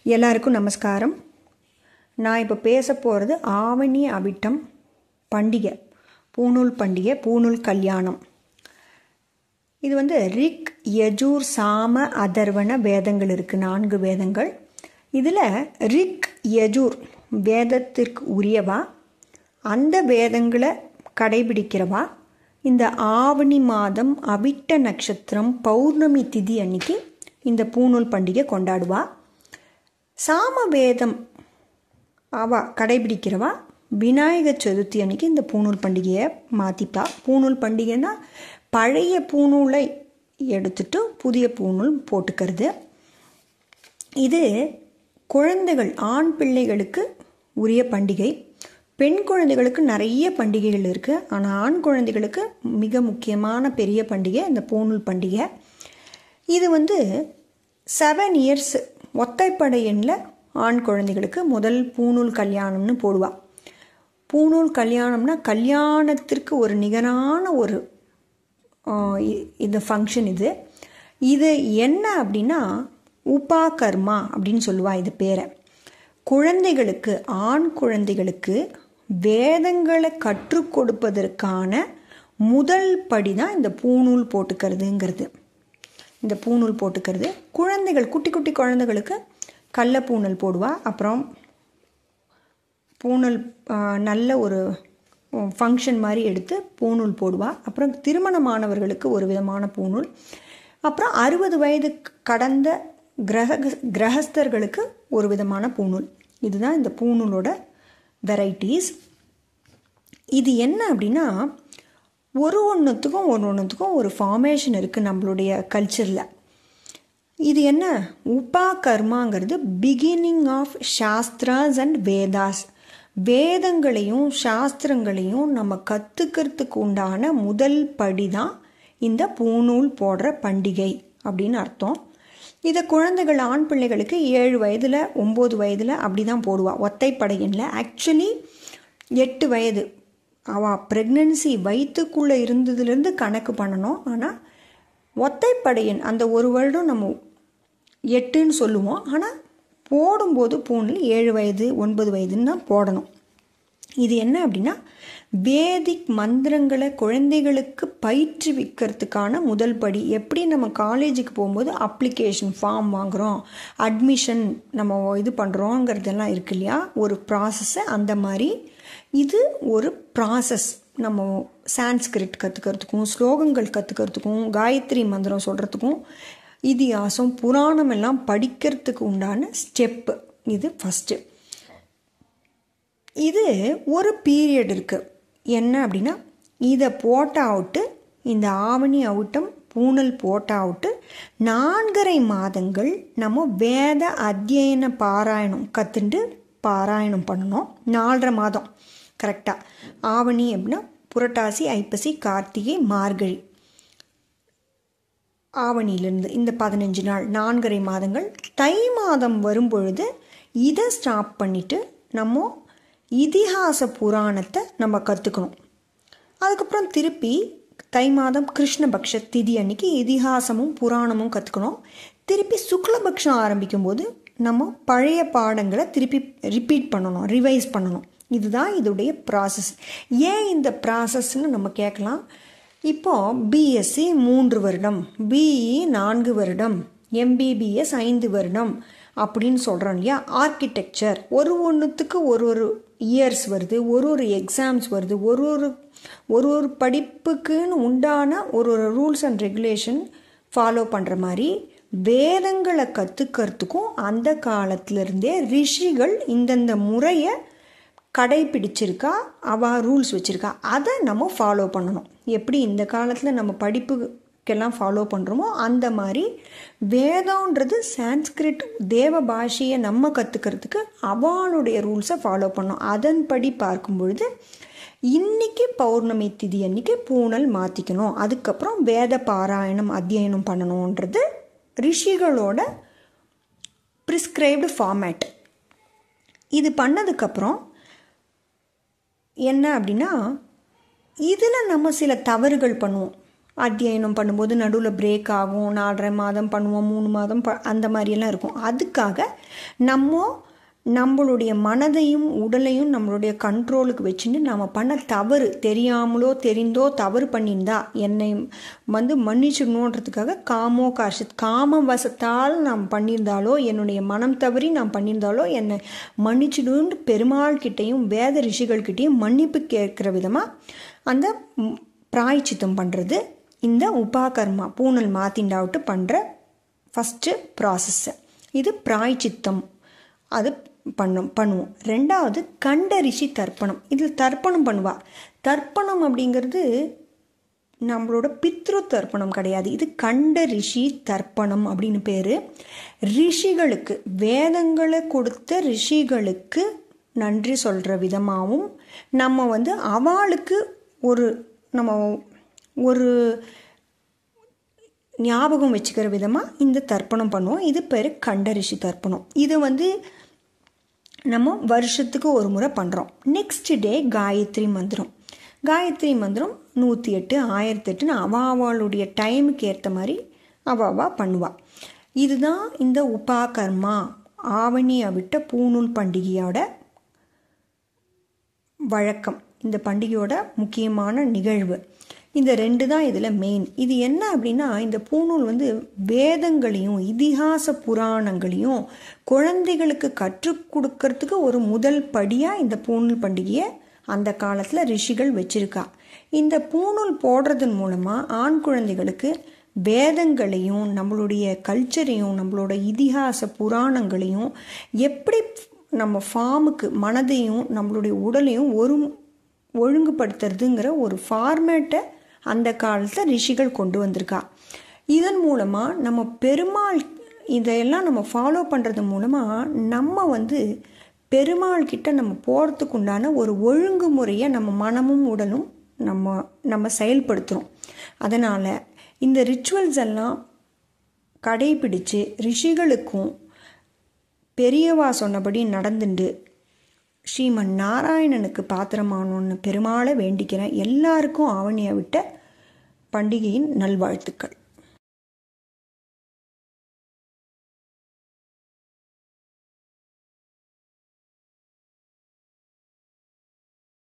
எல்லாருக்கும் நமஸ்காரம். நான் இப்போ பேச போகிறது ஆவணி அவிட்டம் பண்டிகை, பூணூல் பண்டிகை, பூணூல் கல்யாணம். இது ரிக், யஜூர், சாம, அதர்வண வேதங்கள் இருக்குது, 4 வேதங்கள். இதில் ரிக், யஜூர் வேதத்திற்கு உரியவா, அந்த வேதங்களை கடைபிடிக்கிறவா இந்த ஆவணி மாதம் அவிட்ட நட்சத்திரம் பௌர்ணமி திதி அன்னைக்கு இந்த பூணூல் பண்டிகை கொண்டாடுவா. சாம வேதம் கடைபிடிக்கிறவா விநாயகர் சதுர்த்தி அன்னைக்கு இந்த பூணூல் பண்டிகையை மாற்றிப்பா. பூணூல் பண்டிகைன்னா பழைய பூணூலை எடுத்துட்டு புதிய பூணூல் போட்டுக்கிறது. இது குழந்தைகள், ஆண் பிள்ளைகளுக்கு உரிய பண்டிகை. பெண் குழந்தைகளுக்கு நிறைய பண்டிகைகள் இருக்குது, ஆனால் ஆண் குழந்தைகளுக்கு மிக முக்கியமான பெரிய பண்டிகை இந்த பூணூல் பண்டிகை. இது 7 இயர்ஸ் ஒத்தைப்படை எண்ணில் ஆண் குழந்தைகளுக்கு முதல் பூணூல் கல்யாணம்னு போடுவாள். பூணூல் கல்யாணம்னா கல்யாணத்திற்கு ஒரு நிகரான ஒரு இந்த ஃபங்க்ஷன். இது என்ன அப்படின்னா உபாகர்மா அப்படின்னு சொல்லுவாள் இது பேரை. குழந்தைகளுக்கு, ஆண் குழந்தைகளுக்கு வேதங்களை கற்றுக் கொடுப்பதற்கான முதல் படி தான் இந்த பூணூல் போட்டுக்கிறதுங்கிறது. இந்த பூணூல் போட்டுக்கிறது குழந்தைகள், குட்டி குட்டி குழந்தைகளுக்கு கடல பூணல் போடுவா. அப்புறம் பூணல் நல்ல ஒரு ஃபங்க்ஷன் மாதிரி எடுத்து பூணூல் போடுவா. அப்புறம் திருமணமானவர்களுக்கு ஒரு விதமான பூணூல். அப்புறம் 60 வயது கடந்த கிரகஸ்தர்களுக்கு ஒரு விதமான பூணூல். இதுதான் இந்த பூணூலோட வெரைட்டிஸ். இது என்ன அப்படின்னா ஒன்றுத்துக்கும் ஒரு ஃபார்மேஷன் இருக்குது நம்மளுடைய கல்ச்சரில். இது என்ன, உபாகர்மாங்கிறது beginning of shastras and Vedas. வேதங்களையும் சாஸ்திரங்களையும் நம்ம கற்றுக்கிறதுக்கு உண்டான முதல் படி தான் இந்த பூணூல் போடுற பண்டிகை அப்படின்னு அர்த்தம். இதை குழந்தைகள், ஆண் பிள்ளைகளுக்கு 7 வயதில் 9 வயதில் அப்படி தான் போடுவாள் ஒத்தைப்படையனில். ஆக்சுவலி 8 வயது அவள் ப்ரெக்னன்சி வயிற்றுக்குள்ளே இருந்ததுலேருந்து கணக்கு பண்ணணும். ஆனால் ஒத்தைப்படையன் அந்த ஒரு வருடம் நம்ம 8ன்னு சொல்லுவோம். ஆனால் போடும்போது பூணில் 7 வயது 9 வயதுன்னு தான் போடணும். இது என்ன அப்படின்னா வேதிக் மந்திரங்களை குழந்தைகளுக்கு பயிற்றுவிக்கிறதுக்கான முதல் படி. எப்படி நம்ம காலேஜுக்கு போகும்போது அப்ளிகேஷன் ஃபார்ம் வாங்குகிறோம், அட்மிஷன் நம்ம இது பண்ணுறோங்கிறதெல்லாம் இருக்கு இல்லையா, ஒரு ப்ராசஸ்ஸை, அந்த மாதிரி இது ஒரு ப்ராசஸ். நம்ம சான்ஸ்கிரிட் கற்றுக்கிறதுக்கும், ஸ்லோகங்கள் கற்றுக்கிறதுக்கும், காயத்ரி மந்திரம் சொல்கிறதுக்கும், இதிகாசம், புராணம் எல்லாம் படிக்கிறதுக்கு உண்டான ஸ்டெப்பு இது ஃபஸ்ட்டு. இது ஒரு பீரியட் இருக்குது. என்ன அப்படின்னா இதை போட்டாவிட்டு, இந்த ஆவணி அவிட்டம் பூணல் போட்டாவிட்டு 4.5 மாதங்கள் நம்ம வேத அத்தியன பாராயணம் கற்றுண்டு பாராயணம் பண்ணணும். 4.5 மாதம் கரெக்டாக. ஆவணி அப்படின்னா புரட்டாசி, ஐப்பசி, கார்த்திகை, மார்கழி. ஆவணியிலிருந்து இந்த 15 நாள், 4.5 மாதங்கள். தை மாதம் வரும்பொழுது இதை ஸ்டாப் பண்ணிவிட்டு நம்ம இதிகாச புராணத்தை நம்ம கற்றுக்கணும். அதுக்கப்புறம் திருப்பி தை மாதம் கிருஷ்ணபக்ஷ திதி அன்னைக்கு இதிகாசமும் புராணமும் கற்றுக்கணும். திருப்பி சுக்லபக்ஷம் ஆரம்பிக்கும்போது நம்ம பழைய பாடங்களை திருப்பி ரிப்பீட் பண்ணணும், ரிவைஸ் பண்ணணும். இதுதான் இதோடைய ப்ராசஸ். ஏன் இந்த ப்ராசஸ்ன்னு நம்ம கேட்கலாம். இப்போது பிஎஸ்சி 3 வருடம், பிஇ 4 வருடம், எம்பிபிஎஸ் 5 வருடம் அப்படின்னு சொல்கிறோம் இல்லையா. ஆர்கிடெக்சர் ஒன்றுத்துக்கு ஒரு இயர்ஸ் வருது, ஒரு எக்ஸாம்ஸ் வருது, ஒரு படிப்புக்குன்னு உண்டான ஒரு ரூல்ஸ் அண்ட் ரெகுலேஷன் ஃபாலோ பண்ணுற மாதிரி வேதங்களை கற்றுக்கிறதுக்கும் அந்த காலத்திலேருந்தே ரிஷிகள் இந்தந்த முறையை கடைப்பிடிச்சிருக்கா, அவள் ரூல்ஸ் வச்சுருக்கா. அதை நம்ம ஃபாலோ பண்ணணும். எப்படி இந்த காலத்தில் நம்ம படிப்புக்கெல்லாம் ஃபாலோ பண்ணுறோமோ அந்த மாதிரி வேதம்ன்றது சான்ஸ்கிரிட் தேவ பாஷையை நம்ம கற்றுக்கிறதுக்கு அவளுடைய ரூல்ஸை ஃபாலோ பண்ணணும். அதன்படி பார்க்கும் பொழுது இன்றைக்கி பௌர்ணமி திதி அன்றைக்கி பூணல் மாற்றிக்கணும், அதுக்கப்புறம் வேத பாராயணம் அத்தியனம் பண்ணணுன்றது ரிஷிகளோட ப்ரிஸ்கிரைப்டு ஃபார்மேட். இது பண்ணதுக்கப்புறம் என்ன அப்படின்னா இதில் நம்ம சில தவறுகள் பண்ணுவோம். அத்தியனம் பண்ணும்போது நடுவில் பிரேக் ஆகும், 4.5 மாதம் பண்ணுவோம், 3 மாதம் அந்த மாதிரியெல்லாம் இருக்கும். அதுக்காக நம்மளுடைய மனதையும் உடலையும் நம்மளுடைய கண்ட்ரோலுக்கு வச்சுட்டு நம்ம பண்ண தவறு, தெரியாமலோ தெரிந்தோ தவறு பண்ணியிருந்தா என்னை மன்னிச்சிடணுன்றதுக்காக காமவசத்தால் நாம் பண்ணியிருந்தாலோ, என்னுடைய மனம் தவறி நாம் பண்ணியிருந்தாலோ என்னை மன்னிச்சிடுன்னு பெருமாள் கிட்டையும் வேத ரிஷிகள்கிட்டையும் மன்னிப்பு கேட்குற விதமாக அந்த பிராயச்சித்தம் பண்ணுறது இந்த உபாகர்மா பூனல் மாத்திண்டாவிட்டு பண்ணுற ஃபஸ்ட்டு ப்ராசஸ்ஸு. இது பிராயச்சித்தம், அது பண்ணுவோம். ரெண்டாவது கண்ட ரிஷி தர்ப்பணம். இதில் தர்ப்பணம் பண்ணுவா. தர்ப்பணம் அப்படிங்கிறது நம்மளோட பித்ரு தர்ப்பணம் கிடையாது, இது கண்ட ரிஷி தர்ப்பணம் அப்படின்னு பேர். ரிஷிகளுக்கு, வேதங்களை கொடுத்த ரிஷிகளுக்கு நன்றி சொல்கிற விதமாகவும் நம்ம அவளுக்கு ஒரு ஞாபகம் வச்சுக்கிற விதமாக இந்த தர்ப்பணம் பண்ணுவோம். இது பேர் கண்ட ரிஷி தர்ப்பணம். இது நம்ம வருஷத்துக்கு ஒரு முறை பண்ணுறோம். நெக்ஸ்ட் டே காயத்ரி மந்திரம். காயத்ரி மந்திரம் 108, 1008 அவளுடைய டைமுக்கு ஏற்ற மாதிரி அவா பண்ணுவாள். இதுதான் இந்த உபாகர்மா ஆவணி அவிட்ட பூணூல் பண்டிகையோட வழக்கம். இந்த பண்டிகையோட முக்கியமான நிகழ்வு இந்த 2 தான் இதில் மெயின். இது என்ன அப்படின்னா, இந்த பூணூல் வேதங்களையும் இதிகாச புராணங்களையும் குழந்தைகளுக்கு கற்றுக் கொடுக்கறதுக்கு ஒரு முதல் படியாக இந்த பூணூல் பண்டிகையை அந்த காலத்தில் ரிஷிகள் வச்சிருக்கா. இந்த பூணூல் போடுறதன் மூலமாக ஆண் குழந்தைகளுக்கு வேதங்களையும் நம்மளுடைய கல்ச்சரையும் நம்மளோட இதிகாச புராணங்களையும் எப்படி நம்ம ஃபார்முக்கு மனதையும் நம்மளுடைய உடலையும் ஒழுங்குபடுத்துறதுங்கிற ஒரு ஃபார்மேட்டை அந்த காலத்தில் ரிஷிகள் கொண்டு வந்திருக்கா. இதன் மூலமாக நம்ம பெருமாள் இதையெல்லாம் நம்ம ஃபாலோ பண்ணுறது மூலமாக நம்ம பெருமாள் கிட்ட நம்ம போகிறதுக்கு உண்டான ஒரு ஒழுங்குமுறையை நம்ம மனமும் உடலும் நம்ம செயல்படுத்துகிறோம். அதனால் இந்த ரிச்சுவல்ஸ் எல்லாம் கடைபிடிச்சு ரிஷிகளுக்கும் பெரியவா சொன்னபடி நடந்துண்டு ஸ்ரீமன் நாராயணனுக்கு பாத்திரமானோன்னு பெருமாளை வேண்டிக்கிறேன். எல்லாருக்கும் ஆவணியை விட்ட பண்டிகையின் நல்வாழ்த்துக்கள்.